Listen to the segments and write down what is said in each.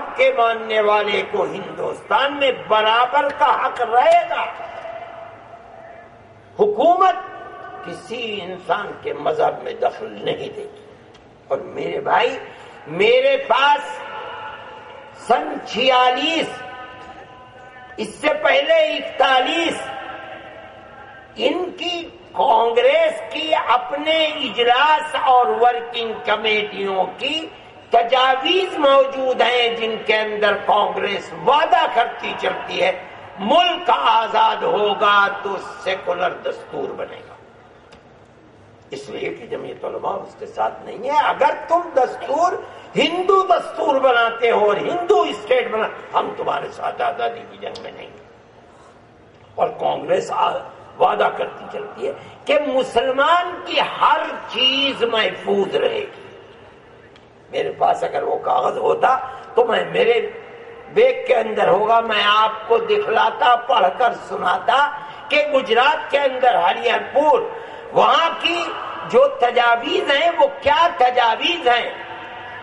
مذہب کے ماننے والے کو ہندوستان میں برابر کا حق رہے گا. حکومت کسی انسان کے مذہب میں دخل نہیں دے گی. اور میرے بھائی، میرے پاس سن 46، اس سے پہلے 41 ان کی کانگریس کی اپنے اجلاس اور ورکنگ کمیٹیوں کی تجاویز موجود ہیں، جن کے اندر کانگریس وعدہ کرتی چلتی ہے ملک آزاد ہوگا تو سیکولر دستور بنے گا. اس لیے کہ جمعیت علماء اس کے ساتھ نہیں ہے. اگر تم دستور ہندو دستور بناتے ہو اور ہندو اسٹیٹ بنا، ہم تمہارے ساتھ آزادی کی جنگ میں نہیں. اور کانگریس وعدہ کرتی چلتی ہے کہ مسلمان کی ہر چیز محفوظ رہے گی. میرے پاس اگر وہ کاغذ ہوتا تو میں میرے بیگ کے اندر ہوگا، میں آپ کو دکھلاتا، پڑھ کر سناتا کہ گجرات کے اندر ہریہر پور وہاں کی جو تجاویز ہیں وہ کیا تجاویز ہیں.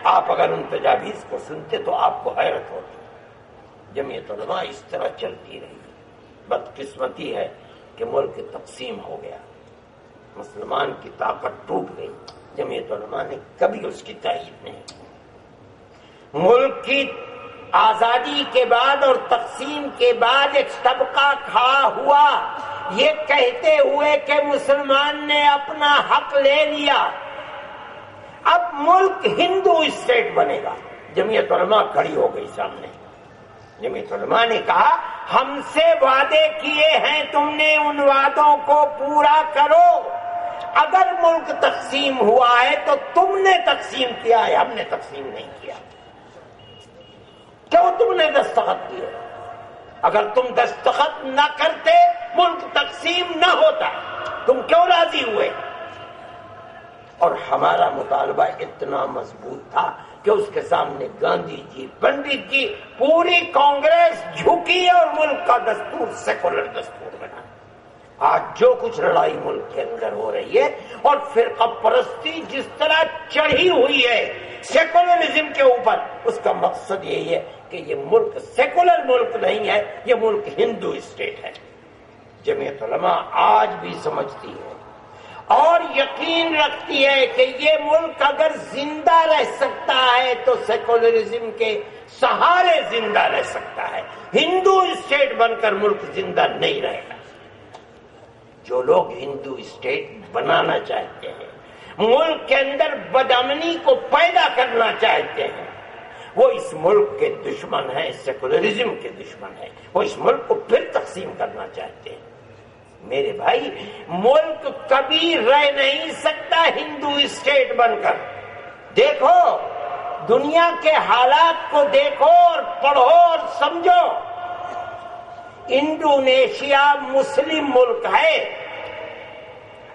آپ اگر ان تجاویز کو سنتے تو آپ کو حیرت ہوتی. جمعیت علماء اس طرح چلتی رہی. بدقسمتی ہے کہ ملک تقسیم ہو گیا، مسلمان کی طاقت ٹوٹ گئی. جمعیت علماء نے کبھی اس کی تائید نہیں. ملک کی آزادی کے بعد اور تقسیم کے بعد ایک طبقہ کھڑا ہوا یہ کہتے ہوئے کہ مسلمان نے اپنا حق لے لیا، اب ملک ہندو اسٹیٹ بنے گا. جمعیت علماء کھڑی ہو گئی سامنے. جمعیت علماء نے کہا ہم سے وعدے کیے ہیں، تم نے ان وعدوں کو پورا کرو. اگر ملک تقسیم ہوا ہے تو تم نے تقسیم کیا ہے، ہم نے تقسیم نہیں کیا. کیوں تم نے دستخط کیے؟ اگر تم دستخط نہ کرتے ملک تقسیم نہ ہوتا. تم کیوں راضی ہوئے؟ اور ہمارا مطالبہ اتنا مضبوط تھا کہ اس کے سامنے گاندھی جی، پنڈت جی، پوری کانگریس جھکی اور ملک کا دستور سیکولر دستور بنا. آج جو کچھ لڑائی ملک کے اندر ہو رہی ہے اور فرقہ پرستی جس طرح چڑھی ہوئی ہے سیکولرزم کے اوپر، اس کا مقصد یہی ہے کہ یہ ملک سیکولر ملک نہیں ہے، یہ ملک ہندو اسٹیٹ ہے. جمعیت علماء آج بھی سمجھتی ہے اور یقین رکھتی ہے کہ یہ ملک اگر زندہ رہ سکتا ہے تو سیکولرزم کے سہارے زندہ رہ سکتا ہے. ہندو اسٹیٹ بن کر ملک زندہ نہیں رہے گا. جو لوگ ہندو اسٹیٹ بنانا چاہتے ہیں، ملک کے اندر بدامنی کو پیدا کرنا چاہتے ہیں، وہ اس ملک کے دشمن ہیں، سیکولرزم کے دشمن ہیں. وہ اس ملک کو پھر تقسیم کرنا چاہتے ہیں. میرے بھائی، ملک کبھی رہ نہیں سکتا ہندو اسٹیٹ بن کر. دیکھو دنیا کے حالات کو، دیکھو اور پڑھو اور سمجھو. انڈونیشیا مسلم ملک ہے،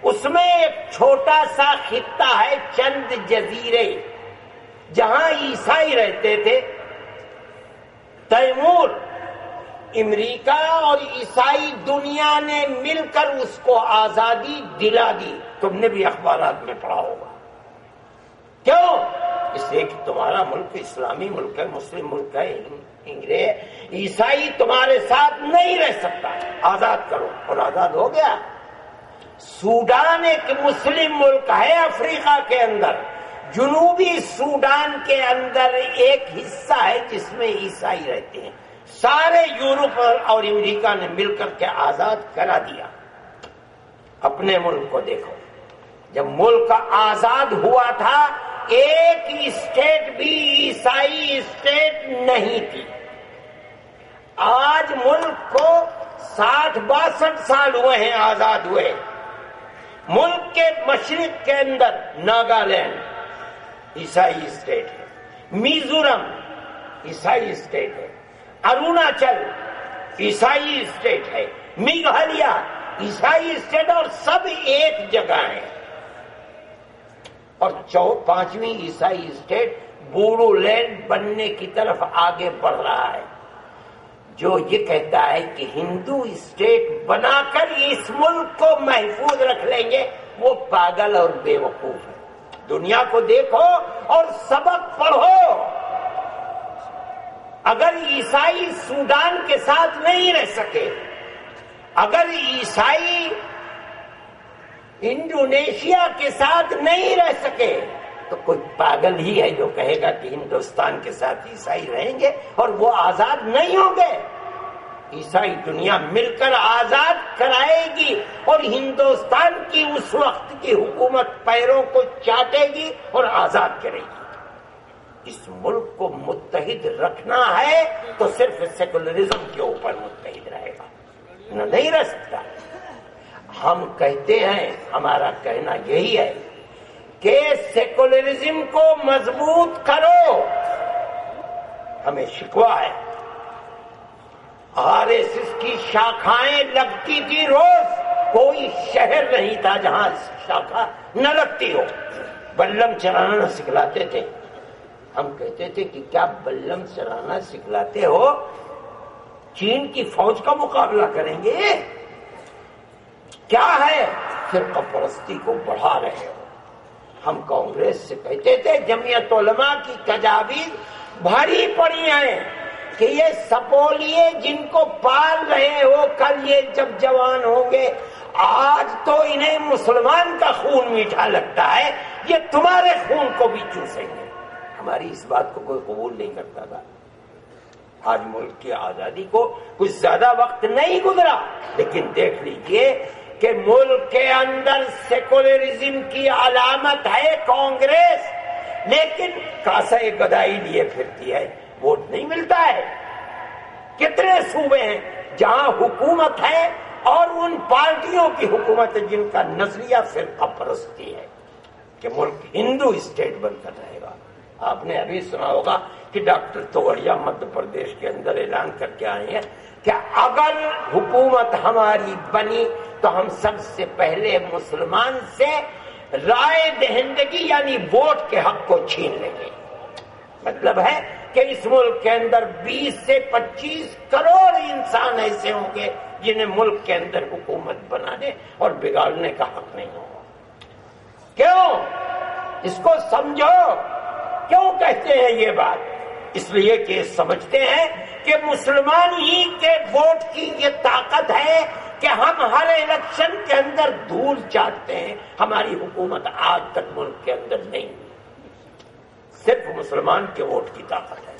اس میں ایک چھوٹا سا خطہ ہے، چند جزیرے، جہاں عیسائی رہتے تھے. تیمور، امریکہ اور عیسائی دنیا نے مل کر اس کو آزادی دلا دی. تم نے بھی اخبارات میں پڑھا ہوگا. کیوں؟ اس لیے کہ تمہارا ملک اسلامی ملک ہے، مسلم ملک ہے. انگریز عیسائی تمہارے ساتھ نہیں رہ سکتا، آزاد کرو. اور آزاد ہو گیا. سوڈان ایک مسلم ملک ہے افریقہ کے اندر. جنوبی سوڈان کے اندر ایک حصہ ہے جس میں عیسائی رہتے ہیں. سارے یورپ اور امریکہ نے مل کر کے آزاد کرا دیا. اپنے ملک کو دیکھو، جب ملک آزاد ہوا تھا ایک اسٹیٹ بھی عیسائی اسٹیٹ نہیں تھی. آج ملک کو 60-62 سال ہوئے ہیں آزاد ہوئے. ملک کے مشرق کے اندر ناگالینڈ عیسائی اسٹیٹ ہے، میزورم عیسائی اسٹیٹ ہے، اروناچل عیسائی اسٹیٹ ہے، میگھالیہ عیسائی اسٹیٹ، اور سب ایک جگہ ہیں. اور 5ویں عیسائی اسٹیٹ بوڈو لینڈ بننے کی طرف آگے بڑھ رہا ہے. جو یہ کہتا ہے کہ ہندو اسٹیٹ بنا کر اس ملک کو محفوظ رکھ لیں گے، وہ پاگل اور بے وقوف ہے. دنیا کو دیکھو اور سبق پڑھو. سوڈان کے ساتھ نہیں رہ سکے، اگر عیسائی انڈونیشیا کے ساتھ نہیں رہ سکے، تو کوئی پاگل ہی ہے جو کہے گا کہ ہندوستان کے ساتھ عیسائی رہیں گے اور وہ آزاد نہیں ہوں گے۔ عیسائی دنیا مل کر آزاد کرائے گی اور ہندوستان کی اس وقت کی حکومت پیروں کو چاٹے گی اور آزاد کرے گی۔ اس ملک کو متحد رکھنا ہے تو صرف سیکولرزم کے اوپر متحد رہے گا، نہیں رہ سکتا۔ ہم کہتے ہیں، ہمارا کہنا یہی ہے کہ سیکولرزم کو مضبوط کرو۔ ہمیں شکوہ ہے، RSS کی شاخائیں لگتی تھی، روز کوئی شہر نہیں تھا جہاں شاخا نہ لگتی ہو۔ بلم چلانا سکھلاتے تھے، ہم کہتے تھے کہ کیا بلم چلانا سکھلاتے ہو، چین کی فوج کا مقابلہ کریں گے؟ کیا ہے؟ فرقہ پرستی کو بڑھا رہے ہو۔ ہم کانگریس سے کہتے تھے، جمعیت علماء کی تجاویز بھاری پڑی ہیں کہ یہ سپولیے جن کو پال رہے ہو، کل یہ جب جوان ہوں گے، آج تو انہیں مسلمان کا خون میٹھا لگتا ہے، یہ تمہارے خون کو بھی چوسیں گے۔ ہماری اس بات کو کوئی قبول نہیں کرتا تھا۔ آج ملک کی آزادی کو کچھ زیادہ وقت نہیں گزرا، لیکن دیکھ لیجئے کہ ملک کے اندر سیکولرزم کی علامت ہے کانگریس، لیکن کاسہ گدائی لیے پھرتی ہے، ووٹ نہیں ملتا ہے۔ کتنے صوبے ہیں جہاں حکومت ہے اور ان پارٹیوں کی حکومت ہے جن کا نظریہ فرقہ پرستی ہے کہ ملک ہندو اسٹیٹ بن کر رہے گا۔ آپ نے ابھی سنا ہوگا کہ ڈاکٹر توگڑیا مدھیہ پردیش کے اندر اعلان کر کے آئے ہیں کہ اگر حکومت ہماری بنی تو ہم سب سے پہلے مسلمان سے رائے دہندگی یعنی ووٹ کے حق کو چھین لیں گے۔ مطلب ہے کہ اس ملک کے اندر 20 سے 25 کروڑ انسان ایسے ہوں گے جنہیں ملک کے اندر حکومت بنانے اور بگاڑنے کا حق نہیں ہوگا۔ کیوں؟ اس کو سمجھو، کیوں کہتے ہیں یہ بات؟ اس لیے کہ سمجھتے ہیں کہ مسلمان ہی کے ووٹ کی یہ طاقت ہے کہ ہم ہر الیکشن کے اندر دھول چاٹتے ہیں۔ ہماری حکومت آج تک ملک کے اندر نہیں ہوئی، صرف مسلمان کے ووٹ کی طاقت ہے۔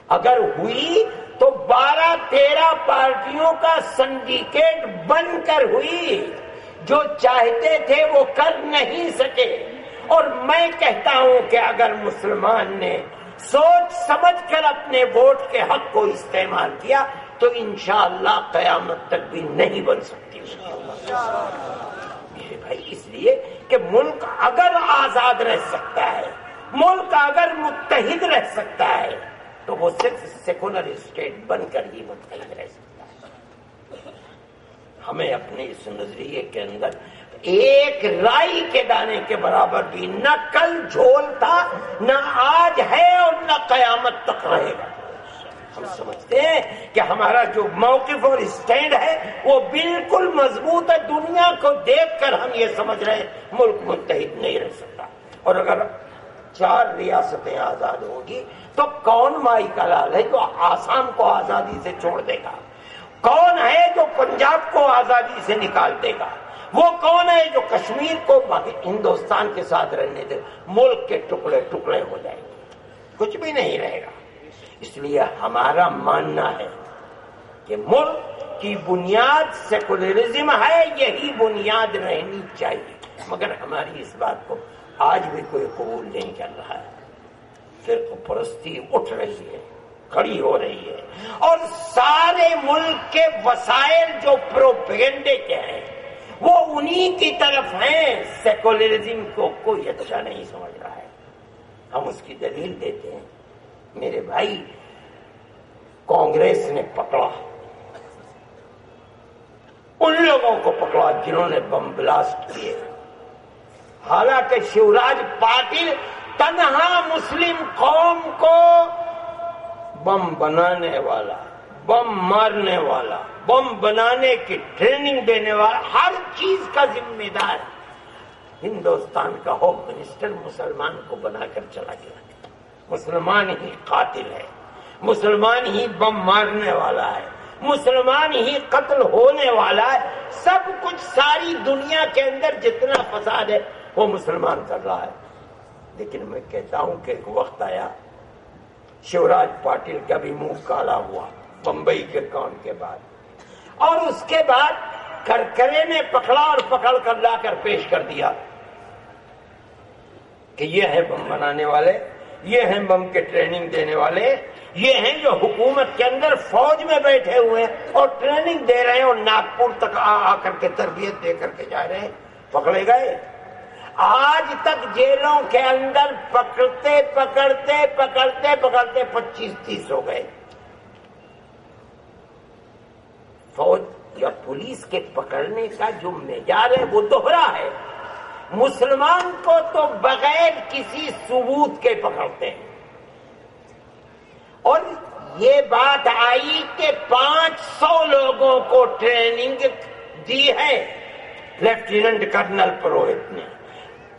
اگر ہوئی تو 12-13 پارٹیوں کا سنڈیکیٹ بن کر ہوئی، جو چاہتے تھے وہ کر نہیں سکے۔ اور میں کہتا ہوں کہ اگر مسلمان نے سوچ سمجھ کر اپنے ووٹ کے حق کو استعمال کیا تو انشاءاللہ قیامت تک بھی نہیں بن سکتی میرے بھائی، اس لیے کہ ملک اگر آزاد رہ سکتا ہے، ملک اگر متحد رہ سکتا ہے تو وہ صرف سیکولر اسٹیٹ بن کر ہی متحد رہ سکتا ہے۔ ہمیں اپنے اس نظریے کے اندر ایک رائی کے دانے کے برابر بھی نہ کل جھول تھا، نہ آج ہے اور نہ قیامت تک رہے گا۔ ہم سمجھتے ہیں کہ ہمارا جو موقف اور اسٹینڈ ہے وہ بالکل مضبوط ہے۔ دنیا کو دیکھ کر ہم یہ سمجھ رہے ہیں ملک متحد نہیں رہ سکتا، اور اگر 4 ریاستیں آزاد ہوں گی تو کون مائی کا لال ہے جو آسام کو آزادی سے چھوڑ دے گا؟ کون ہے جو پنجاب کو آزادی سے نکال دے گا؟ وہ کون ہے جو کشمیر کو ہندوستان کے ساتھ رہنے دے؟ ملک کے ٹکڑے ٹکڑے ہو جائیں گے، کچھ بھی نہیں رہے گا۔ اس لیے ہمارا ماننا ہے کہ ملک کی بنیاد سیکولرزم ہے، یہی بنیاد رہنی چاہیے، مگر ہماری اس بات کو آج بھی کوئی قبول نہیں کر رہا ہے۔ فرقہ پرستی اٹھ رہی ہے، کھڑی ہو رہی ہے، اور سارے ملک کے وسائل جو پروپیگنڈے کے ہیں وہ انہی کی طرف ہیں۔ سیکولرزم کو کوئی اچھا نہیں سمجھ رہا ہے۔ ہم اس کی دلیل دیتے ہیں۔ میرے بھائی، کانگریس نے پکڑا ان لوگوں کو پکڑا جنہوں نے بم بلاسٹ کیے، حالانکہ شیوراج پاٹل تنہا مسلم قوم کو بم بنانے والا، بم مارنے والا، بم بنانے کی ٹریننگ دینے والا، ہر چیز کا ذمہ دار ہندوستان کا ہوم منسٹر مسلمان کو بنا کر چلا گیا۔ مسلمان ہی قاتل ہے، مسلمان ہی بم مارنے والا ہے، مسلمان ہی قتل ہونے والا ہے، سب کچھ ساری دنیا کے اندر جتنا فساد ہے وہ مسلمان کر رہا ہے۔ لیکن میں کہتا ہوں کہ ایک وقت آیا، شیوراج پاٹل کا بھی منہ کالا ہوا بمبئی کے کانڈ کے بعد، اور اس کے بعد کرکرے نے پکڑا اور پکڑ کر لا کر پیش کر دیا کہ یہ ہیں بم بنانے والے، یہ ہیں بم کے ٹریننگ دینے والے، یہ ہیں جو حکومت کے اندر فوج میں بیٹھے ہوئے ہیں اور ٹریننگ دے رہے ہیں اور ناگپور تک آ کر کے تربیت دے کر کے جا رہے ہیں۔ پکڑے گئے۔ آج تک جیلوں کے اندر پکڑتے 25-30 ہو گئے۔ فوج یا پولیس کے پکڑنے کا جو معیار ہے وہ دوہرا ہے۔ مسلمان کو تو بغیر کسی ثبوت کے پکڑتے ہیں، اور یہ بات آئی کہ 500 لوگوں کو ٹریننگ دی ہے لیفٹیننٹ کرنل پروہت نے۔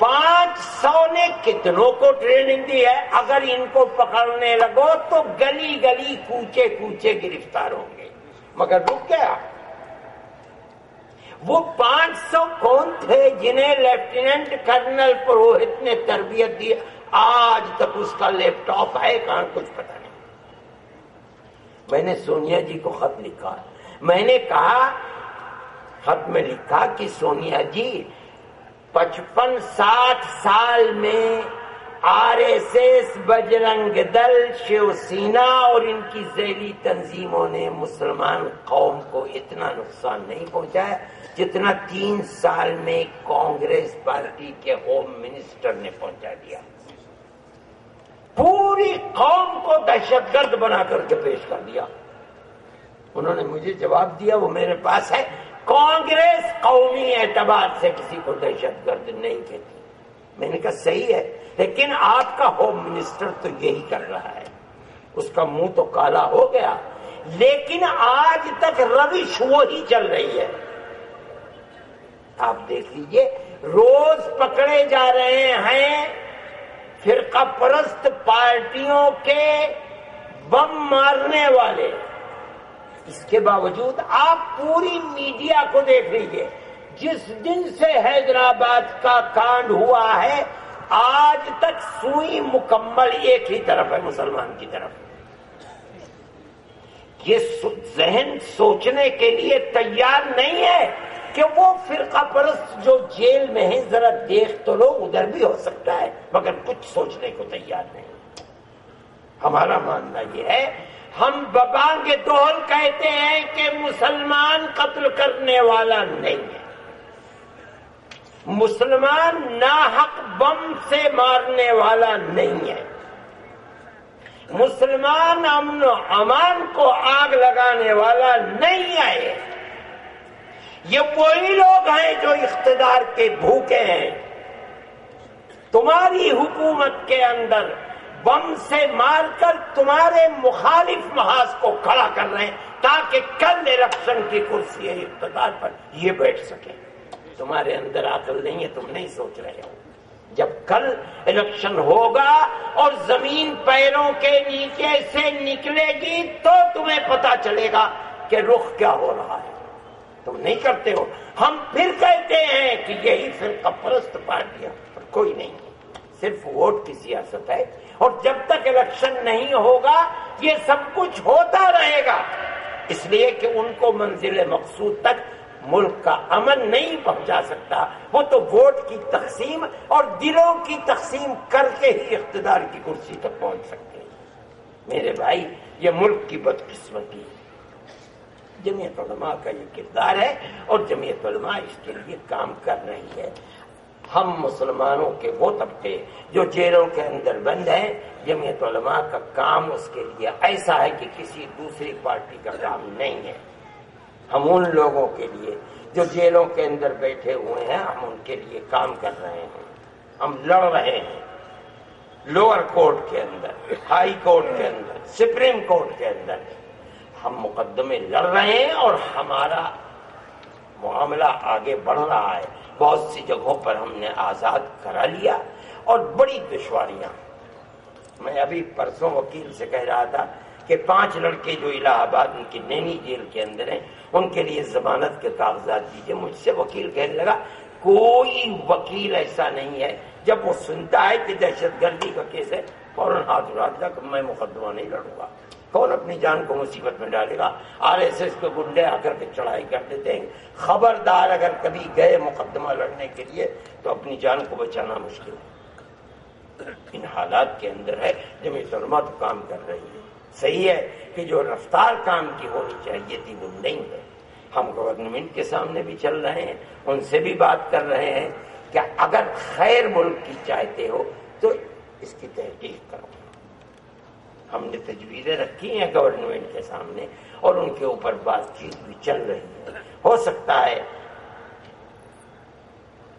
500 نے کتنوں کو ٹریننگ دی ہے؟ اگر ان کو پکڑنے لگو تو گلی گلی کوچے کوچے گرفتار ہوں گے، مگر رک گیا۔ وہ 500 کون تھے جنہیں لیفٹیننٹ کرنل پروہت نے تربیت دی؟ آج تک اس کا لیپ ٹاپ ہے کہاں، کچھ پتہ نہیں۔ میں نے سونیا جی کو خط لکھا، میں نے کہا، خط میں لکھا کہ سونیا جی 55-60 سال میں RSS، بجرنگ دل، شیو سینا اور ان کی ذیلی تنظیموں نے مسلمان قوم کو اتنا نقصان نہیں پہنچایا جتنا 3 سال میں کانگریس پارٹی کے ہوم منسٹر نے پہنچا دیا۔ پوری قوم کو دہشت گرد بنا کر کے پیش کر دیا۔ انہوں نے مجھے جواب دیا، وہ میرے پاس ہے، کانگریس قومی اعتبار سے کسی کو دہشت گرد نہیں کہتی۔ میں نے کہا صحیح ہے، لیکن آپ کا ہوم منسٹر تو یہی کر رہا ہے۔ اس کا منہ تو کالا ہو گیا، لیکن آج تک روش وہی چل رہی ہے۔ آپ دیکھ لیجئے، روز پکڑے جا رہے ہیں فرقہ پرست پارٹیوں کے بم مارنے والے۔ اس کے باوجود آپ پوری میڈیا کو دیکھ لیجئے، جس دن سے حیدرآباد کا کانڈ ہوا ہے آج تک سوئی مکمل ایک ہی طرف ہے، مسلمان کی طرف۔ یہ ذہن سوچنے کے لیے تیار نہیں ہے کہ وہ فرقہ پرست جو جیل میں ہیں ذرا دیکھ تو لو، ادھر بھی ہو سکتا ہے، مگر کچھ سوچنے کو تیار نہیں۔ ہمارا ماننا یہ ہے، ہم ببانگ دہل کہتے ہیں کہ مسلمان قتل کرنے والا نہیں ہے، مسلمان ناحق بم سے مارنے والا نہیں ہے، مسلمان امن و امان کو آگ لگانے والا نہیں ہے۔ یہ وہی لوگ ہیں جو اقتدار کے بھوکے ہیں، تمہاری حکومت کے اندر بم سے مار کر تمہارے مخالف محاذ کو کھڑا کر رہے ہیں تاکہ کل الیکشن کی کرسی اقتدار پر یہ بیٹھ سکے۔ تمہارے اندر عقل نہیں ہے، تم نہیں سوچ رہے ہو۔ جب کل الیکشن ہوگا اور زمین پیروں کے نیچے سے نکلے گی تو تمہیں پتا چلے گا کہ رخ کیا ہو رہا ہے۔ تم نہیں کرتے ہو۔ ہم پھر کہتے ہیں کہ یہی فرقہ پرست پارٹیاں، پر کوئی نہیں، صرف ووٹ کی سیاست ہے، اور جب تک الیکشن نہیں ہوگا یہ سب کچھ ہوتا رہے گا، اس لیے کہ ان کو منزل مقصود تک ملک کا امن نہیں پہنچا سکتا۔ وہ تو ووٹ کی تقسیم اور دلوں کی تقسیم کر کے ہی اقتدار کی کرسی تک پہنچ سکتے ہیں۔ میرے بھائی، یہ ملک کی بدقسمتی ہے۔ جمعیت علماء کا یہ کردار ہے اور جمعیت علماء اس کے لیے کام کر رہی ہے۔ ہم مسلمانوں کے وہ طبقے جو جیلوں کے اندر بند ہیں، جمعیت علماء کا کام اس کے لیے ایسا ہے کہ کسی دوسری پارٹی کا کام نہیں ہے۔ ہم ان لوگوں کے لیے جو جیلوں کے اندر بیٹھے ہوئے ہیں، ہم ان کے لیے کام کر رہے ہیں، ہم لڑ رہے ہیں، لوور کورٹ کے اندر، ہائی کورٹ کے اندر، سپریم کورٹ کے اندر ہم مقدمے لڑ رہے ہیں اور ہمارا معاملہ آگے بڑھ رہا ہے۔ بہت سی جگہوں پر ہم نے آزاد کرا لیا اور بڑی دشواریاں، میں ابھی پرسوں وکیل سے کہہ رہا تھا کہ 5 لڑکے جو الہ آباد ان کی نینی جیل کے اندر ہیں ان کے لیے ضمانت کے کاغذات دیجیے. مجھ سے وکیل کہنے لگا کوئی وکیل ایسا نہیں ہے جب وہ سنتا ہے کہ دہشت گردی کا کیس ہے فوراً ہاتھ اڑا دیا کہ میں مقدمہ نہیں لڑوں گا. کون اپنی جان کو مصیبت میں ڈالے گا؟ RSS کے گنڈے آ کر کے چڑھائی کر دیتے ہیں. خبردار اگر کبھی گئے مقدمہ لڑنے کے لیے تو اپنی جان کو بچانا مشکل ہے. ان حالات کے اندر ہے جمعیت علماء تو کام کر رہی ہے. صحیح ہے کہ جو رفتار کام کی ہونی چاہیے تھی وہ نہیں ہے. ہم گورنمنٹ کے سامنے بھی چل رہے ہیں, ان سے بھی بات کر رہے ہیں کہ اگر خیر ملک کی چاہتے ہو تو اس کی تحقیق کرو. ہم نے تجویزیں رکھی ہیں گورنمنٹ کے سامنے اور ان کے اوپر بات چیت بھی چل رہی ہے. ہو سکتا ہے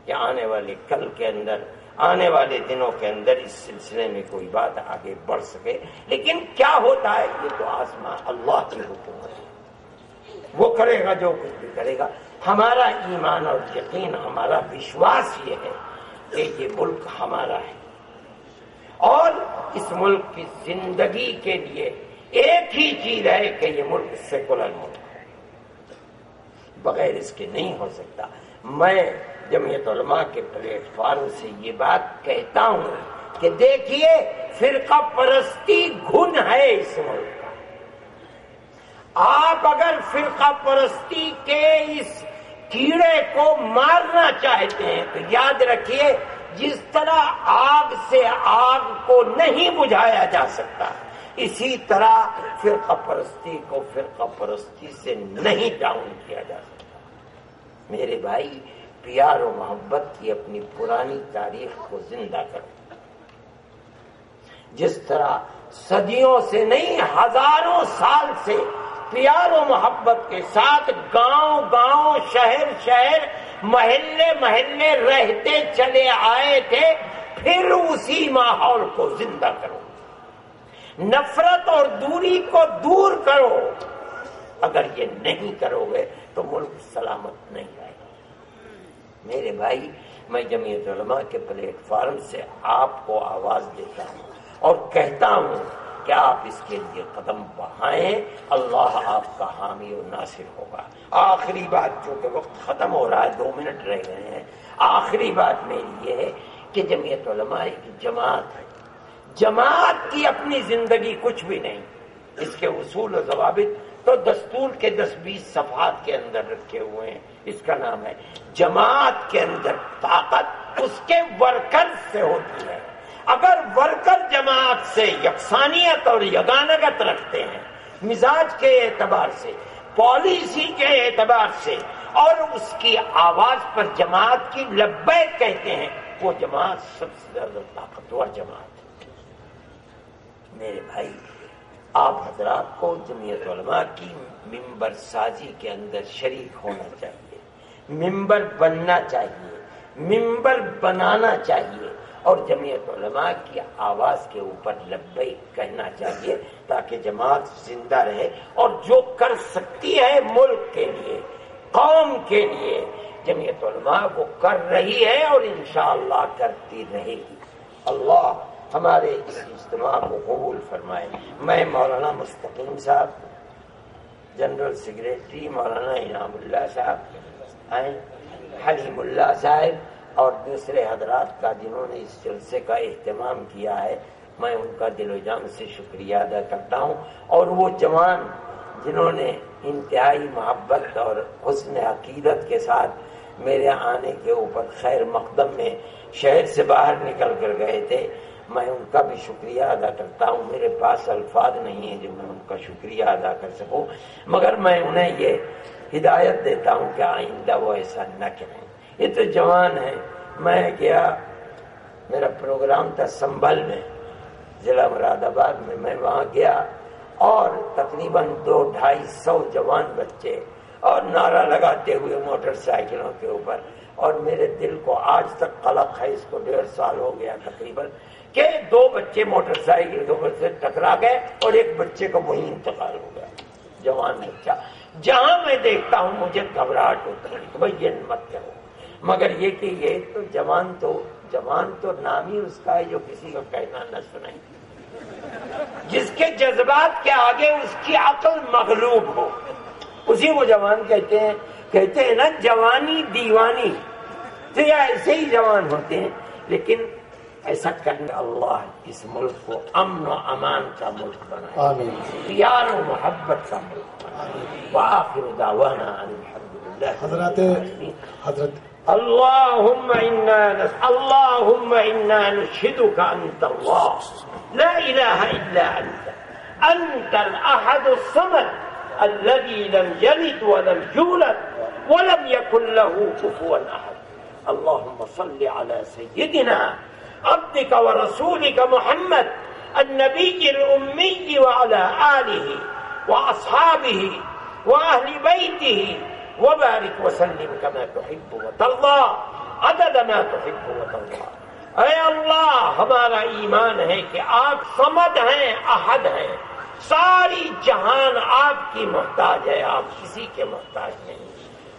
کہ آنے والے کل کے اندر, آنے والے دنوں کے اندر اس سلسلے میں کوئی بات آگے بڑھ سکے. لیکن کیا ہوتا ہے یہ تو آسمان اللہ کی حکومت ہے, وہ کرے گا جو کچھ بھی کرے گا. ہمارا ایمان اور یقین, ہمارا وشواس یہ ہے کہ یہ ملک ہمارا ہے اور اس ملک کی زندگی کے لیے ایک ہی چیز ہے کہ یہ ملک سیکولر ملک ہے, بغیر اس کے نہیں ہو سکتا. میں جمعیت علماء کے پلیٹ فارم سے یہ بات کہتا ہوں کہ دیکھیے فرقہ پرستی گھن ہے اس ملک کا. آپ اگر فرقہ پرستی کے اس کیڑے کو مارنا چاہتے ہیں تو یاد رکھیے جس طرح آگ سے آگ کو نہیں بجھایا جا سکتا اسی طرح فرقہ پرستی کو فرقہ پرستی سے نہیں ڈاؤن کیا جا سکتا. میرے بھائی, پیار و محبت کی اپنی پرانی تاریخ کو زندہ کرو. جس طرح صدیوں سے نہیں ہزاروں سال سے پیار و محبت کے ساتھ گاؤں گاؤں, شہر شہر, محلے محلے رہتے چلے آئے تھے, پھر اسی ماحول کو زندہ کرو. نفرت اور دوری کو دور کرو. اگر یہ نہیں کرو گے تو ملک سلامت نہیں رہے گا. میرے بھائی, میں جمعیت علماء کے پلیٹ فارم سے آپ کو آواز دیتا ہوں اور کہتا ہوں کہ آپ اس کے لیے قدم بڑھائیں. اللہ آپ کا حامی و ناصر ہوگا. آخری بات, چونکہ وقت ختم ہو رہا ہے, 2 منٹ رہ گئے ہیں, آخری بات میری یہ ہے کہ جمعیت علماء کی جماعت ہے. جماعت کی اپنی زندگی کچھ بھی نہیں. اس کے اصول و ضوابط تو دستور کے 10-20 صفحات کے اندر رکھے ہوئے ہیں. اس کا نام ہے جماعت کے اندر طاقت اس کے ورکر سے ہوتی ہے. اگر ورکر جماعت سے یکسانیت اور یگانگت رکھتے ہیں, مزاج کے اعتبار سے, پالیسی کے اعتبار سے, اور اس کی آواز پر جماعت کی لبیک کہتے ہیں, وہ جماعت سب سے زیادہ طاقتور جماعت ہے. میرے بھائی, آپ حضرات کو جمعیت علماء کی ممبر سازی کے اندر شریک ہونا چاہیے, ممبر بننا چاہیے, ممبر بنانا چاہیے اور جمعیت علماء کی آواز کے اوپر لبیک کہنا چاہیے تاکہ جماعت زندہ رہے. اور جو کر سکتی ہے ملک کے لیے, قوم کے لیے, جمعیت علماء وہ کر رہی ہے اور انشاءاللہ کرتی رہے گی. اللہ ہمارے اس اجتماع کو قبول فرمائے. میں مولانا مستقیم صاحب, جنرل سیکریٹری مولانا انعام اللہ صاحب, حلیم اللہ صاحب اور دوسرے حضرات کا جنہوں نے اس جلسے کا اہتمام کیا ہے, میں ان کا دل و جان سے شکریہ ادا کرتا ہوں. اور وہ جوان جنہوں نے انتہائی محبت اور حسن عقیدت کے ساتھ میرے آنے کے اوپر خیر مقدم میں شہر سے باہر نکل کر گئے تھے, میں ان کا بھی شکریہ ادا کرتا ہوں. میرے پاس الفاظ نہیں ہیں جو میں ان کا شکریہ ادا کر سکوں, مگر میں انہیں یہ ہدایت دیتا ہوں کہ آئندہ وہ ایسا نہ کریں. یہ تو جوان ہیں. میں گیا, میرا پروگرام تھا سنبھل میں, ضلع مراد آباد میں. میں وہاں گیا اور تقریباً 200-250 جوان بچے اور نعرہ لگاتے ہوئے موٹر سائیکلوں کے اوپر, اور میرے دل کو آج تک قلق ہے, اس کو 1.5 سال ہو گیا تقریباً, کہ 2 بچے موٹر سائیکل کے اوپر سے ٹکرا گئے اور ایک بچے کا وہیں انتقال ہو گیا, جوان بچہ. جہاں میں دیکھتا ہوں مجھے گھبراہٹ ہوتی ہے کہ بھائی یہ مت کرو. مگر یہ کہ یہ تو جوان تو نام ہی اس کا ہے جو کسی کا کہنا نہ سنائے. جس کے جذبات کے آگے اس کی عقل مغلوب ہو، اسی کو جوان کہتے ہیں نا، جوانی دیوانی، تو یہ ایسے ہی جوان ہوتے ہیں. لیکن ایسا کرنے اللہ اس ملک کو امن و امان کا ملک بنائے، پیار و محبت کا ملک بنائے. وآخر دعوانا ان الحمدللہ. اللهم إنا نشهدك أنت الله لا إله إلا أنت الأحد الصمد الذي لم يلد ولم يولد ولم يكن له كفوا أحد. اللهم صل على سيدنا عبدك ورسولك محمد النبي الأمي وعلى آله وأصحابه وأهل بيته وبارك وسلم كما تحب وترضى عدد ما تحب وترضى. اے اللہ، ہمارا ایمان ہے کہ آپ صمد ہیں، احد ہیں، ساری جہان آپ کی محتاج ہے، آپ کسی کے محتاج نہیں.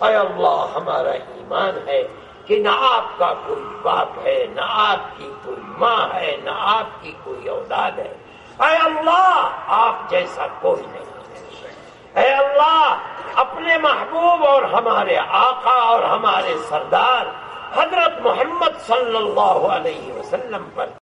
اے اللہ، ہمارا ایمان ہے کہ نہ آپ کا کوئی باپ ہے، نہ آپ کی کوئی ماں ہے، نہ آپ کی کوئی اولاد ہے. اے اللہ، آپ جیسا کوئی نہیں. اے اللہ، اپنے محبوب اور ہمارے آقا اور ہمارے سردار حضرت محمد صلی اللہ علیہ وسلم پر